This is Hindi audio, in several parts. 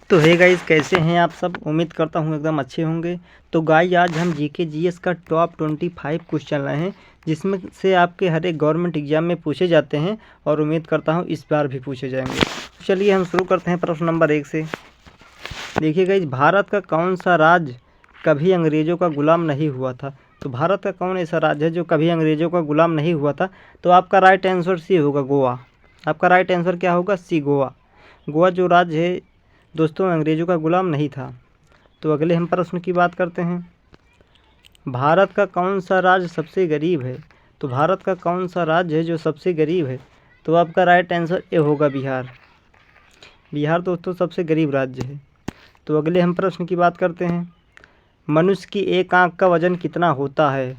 तो हे गाइस, कैसे हैं आप सब। उम्मीद करता हूँ एकदम अच्छे होंगे। तो गाइस, आज हम जीके जीएस का टॉप 25 क्वेश्चन लाए हैं, जिसमें से आपके हर एक गवर्नमेंट एग्जाम में पूछे जाते हैं और उम्मीद करता हूँ इस बार भी पूछे जाएंगे। चलिए हम शुरू करते हैं प्रश्न नंबर 1 से। देखिए गाइस, भारत का कौन सा राज्य कभी अंग्रेज़ों का गुलाम नहीं हुआ था। तो भारत का कौन ऐसा राज्य है जो कभी अंग्रेज़ों का गुलाम नहीं हुआ था। तो आपका राइट आंसर सी होगा, गोवा। आपका राइट आंसर क्या होगा, सी, गोवा। गोवा जो राज्य है दोस्तों, अंग्रेज़ों का गुलाम नहीं था। तो अगले हम प्रश्न की बात करते हैं। भारत का कौन सा राज्य सबसे गरीब है। तो भारत का कौन सा राज्य है जो सबसे गरीब है। तो आपका राइट आंसर ए होगा, बिहार। बिहार दोस्तों सबसे गरीब राज्य है। तो अगले हम प्रश्न की बात करते हैं। मनुष्य की एक आंख का वजन कितना होता है।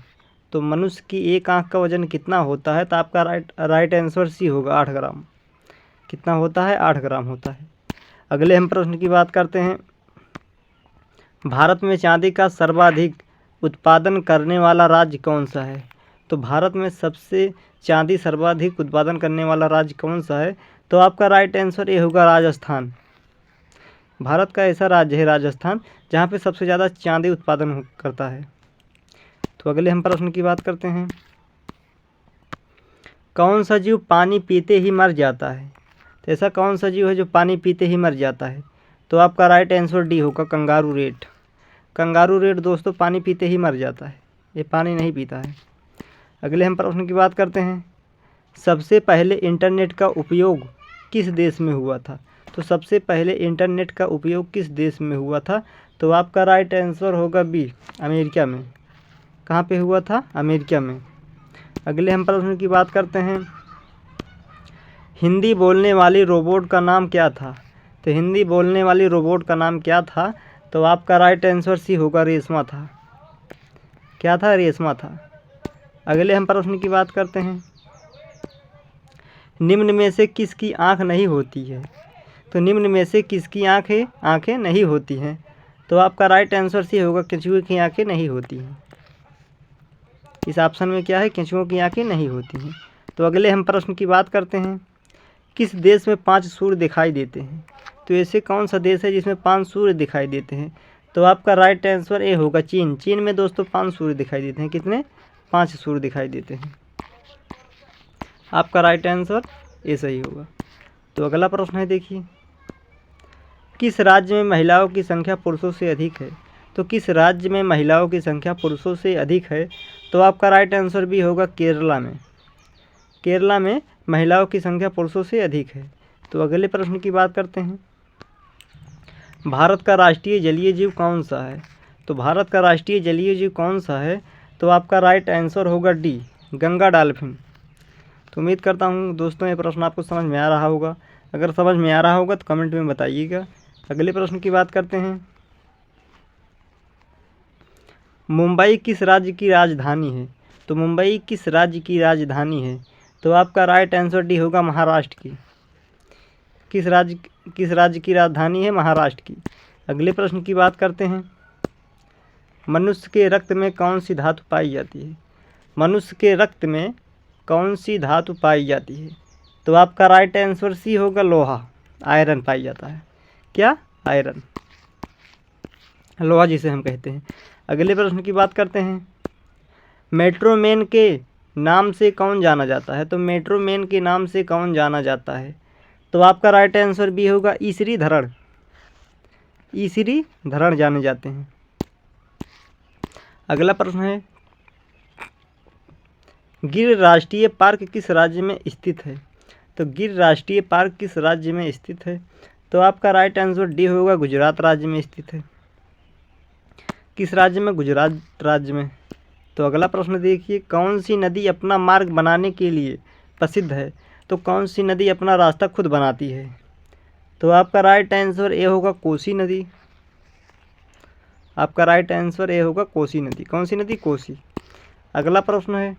तो मनुष्य की एक आंख का वजन कितना होता है। तो आपका राइट आंसर सी होगा, 8 ग्राम। कितना होता है, 8 ग्राम होता है। अगले हम प्रश्न की बात करते हैं। भारत में चांदी का सर्वाधिक उत्पादन करने वाला राज्य कौन सा है। तो भारत में सबसे चांदी सर्वाधिक उत्पादन करने वाला राज्य कौन सा है। तो आपका राइट आंसर ये होगा, राजस्थान। भारत का ऐसा राज्य है राजस्थान, जहाँ पे सबसे ज़्यादा चांदी उत्पादन करता है। तो अगले हम प्रश्न की बात करते हैं। कौन सा जीव पानी पीते ही मर जाता है। तो ऐसा कौन सा जीव है जो पानी पीते ही मर जाता है। तो आपका राइट आंसर डी होगा, कंगारू रेट। कंगारू रेट दोस्तों पानी पीते ही मर जाता है, ये पानी नहीं पीता है। अगले हम प्रश्न की बात करते हैं। सबसे पहले इंटरनेट का उपयोग किस देश में हुआ था। तो सबसे पहले इंटरनेट का उपयोग किस देश में हुआ था। तो आपका राइट आंसर होगा बी, अमेरिका में। कहाँ पे हुआ था, अमेरिका में। अगले हम प्रश्न की बात करते हैं। हिंदी बोलने वाली रोबोट का नाम क्या था। तो हिंदी बोलने वाली रोबोट का नाम क्या था। तो आपका राइट आंसर सी होगा, रेशमा था। क्या था, रेशमा था। अगले हम प्रश्न की बात करते हैं। निम्न में से किसकी आंख नहीं होती है। तो निम्न में से किसकी आंखें नहीं होती हैं। तो आपका राइट आंसर सी होगा, केंचुए की आंखें नहीं होती हैं। इस ऑप्शन में क्या है, केंचुओं की आंखें नहीं होती हैं। तो अगले हम प्रश्न की बात करते हैं। किस देश में 5 सूर्य दिखाई देते हैं। तो ऐसे कौन सा देश है जिसमें 5 सूर्य दिखाई देते हैं। तो आपका राइट आंसर ए होगा, चीन। चीन में दोस्तों 5 सूर्य दिखाई देते हैं। कितने, 5 सूर्य दिखाई देते हैं। आपका राइट आंसर ए सही होगा। तो अगला प्रश्न है, देखिए। किस राज्य में महिलाओं की संख्या पुरुषों से अधिक है। तो किस राज्य में महिलाओं की संख्या पुरुषों से अधिक है। तो आपका राइट आंसर भी होगा, केरला में। केरला में महिलाओं की संख्या पुरुषों से अधिक है। तो अगले प्रश्न की बात करते हैं। भारत का राष्ट्रीय जलीय जीव कौन सा है। तो भारत का राष्ट्रीय जलीय जीव कौन सा है। तो आपका राइट आंसर होगा डी, गंगा डॉल्फिन। तो उम्मीद करता हूँ दोस्तों ये प्रश्न आपको समझ में आ रहा होगा। अगर समझ में आ रहा होगा तो कमेंट में बताइएगा। अगले प्रश्न की बात करते हैं। मुंबई किस राज्य की राजधानी है। तो मुंबई किस राज्य की राजधानी है। तो आपका राइट आंसर डी होगा, महाराष्ट्र की। किस राज्य की राजधानी है, महाराष्ट्र की। अगले प्रश्न की बात करते हैं। मनुष्य के रक्त में कौन सी धातु पाई जाती है। मनुष्य के रक्त में कौन सी धातु पाई जाती है। तो आपका राइट आंसर सी होगा, लोहा, आयरन पाई जाता है। क्या, आयरन, लोहा जिसे हम कहते हैं। अगले प्रश्न की बात करते हैं। मेट्रो मैन के नाम से कौन जाना जाता है। तो मेट्रो मैन के नाम से कौन जाना जाता है। तो आपका राइट आंसर भी होगा, ई श्रीधरन। ई श्रीधरन जाने जाते हैं। अगला प्रश्न है। गिर राष्ट्रीय पार्क किस राज्य में स्थित है। तो गिर राष्ट्रीय पार्क किस राज्य में स्थित है। तो आपका राइट आंसर डी होगा, गुजरात राज्य में स्थित है। किस राज्य में, गुजरात राज्य में। तो अगला प्रश्न देखिए। कौन सी नदी अपना मार्ग बनाने के लिए प्रसिद्ध है। तो कौन सी नदी अपना रास्ता खुद बनाती है। तो आपका राइट आंसर ए होगा, कोसी नदी। आपका राइट आंसर ए होगा, कोसी नदी। कौन सी नदी, कोसी। अगला प्रश्न है।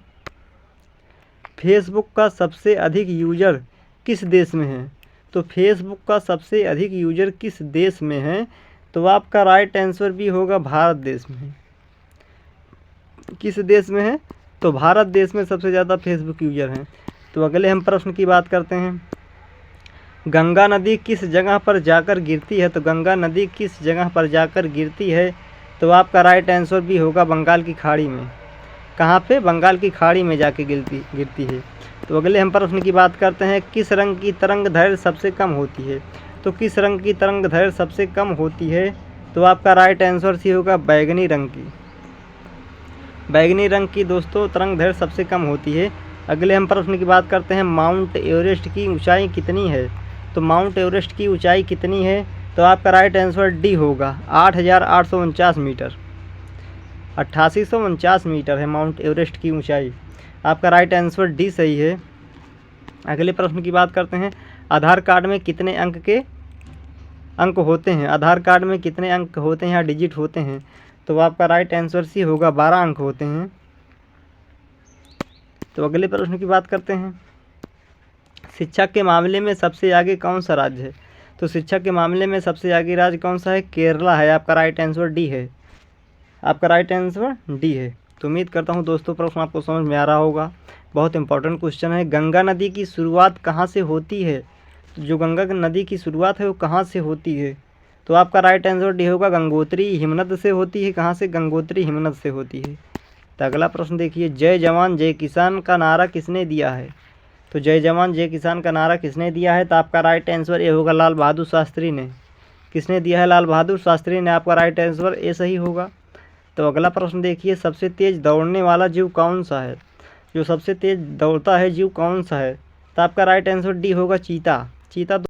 फेसबुक का सबसे अधिक यूजर किस देश में है। तो फेसबुक का सबसे अधिक यूजर किस देश में है। तो आपका राइट आंसर भी होगा, भारत देश में है। किस देश में है, तो भारत देश में सबसे ज़्यादा फेसबुक यूजर हैं। तो अगले हम प्रश्न की बात करते हैं। गंगा नदी किस जगह पर जाकर गिरती है? तो गंगा नदी किस जगह पर जाकर गिरती है? तो आपका राइट आंसर भी होगा बंगाल की खाड़ी में। कहाँ पे? बंगाल की खाड़ी में जाके गिरती है। तो अगले हम प्रश्न की बात करते हैं, किस रंग की तरंग दैर्घ्य सबसे कम होती है? तो किस रंग की तरंग दैर्घ्य सबसे कम होती है? तो आपका राइट आंसर सी होगा बैगनी रंग की। बैगनी रंग की दोस्तों तरंग दैर्घ्य सबसे कम होती है। अगले हम प्रश्न की बात करते हैं, माउंट एवरेस्ट की ऊंचाई कितनी है? तो माउंट एवरेस्ट की ऊंचाई कितनी है? तो आपका राइट आंसर डी होगा 8,849 मीटर। 8849 मीटर है माउंट एवरेस्ट की ऊंचाई। आपका राइट आंसर डी सही है। अगले प्रश्न की बात करते हैं, आधार कार्ड में कितने अंक होते हैं? आधार कार्ड में कितने अंक होते हैं या डिजिट होते हैं? तो आपका राइट आंसर सी होगा 12 अंक होते हैं। तो अगले प्रश्न की बात करते हैं, शिक्षा के मामले में सबसे आगे कौन सा राज्य है? तो शिक्षा के मामले में सबसे आगे राज्य कौन सा है? केरला है। आपका राइट आंसर डी है। आपका राइट आंसर डी है। तो उम्मीद करता हूँ दोस्तों प्रश्न आपको समझ में आ रहा होगा। बहुत इंपॉर्टेंट क्वेश्चन है। गंगा नदी की शुरुआत कहाँ से होती है? तो जो गंगा नदी की शुरुआत है वो कहाँ से होती है? तो आपका राइट आंसर डी होगा गंगोत्री हिमनद से होती है। कहाँ से? गंगोत्री हिमनद से होती है। तो अगला प्रश्न देखिए, जय जवान जय किसान का नारा किसने दिया है? तो जय जवान जय किसान का नारा किसने दिया है? तो आपका राइट आंसर ए होगा लाल बहादुर शास्त्री ने। किसने दिया है? लाल बहादुर शास्त्री ने। आपका राइट आंसर ए सही होगा। तो अगला प्रश्न देखिए, सबसे तेज दौड़ने वाला जीव कौन सा है? जो सबसे तेज दौड़ता है जीव कौन सा है? तो आपका राइट आंसर डी होगा चीता। चीता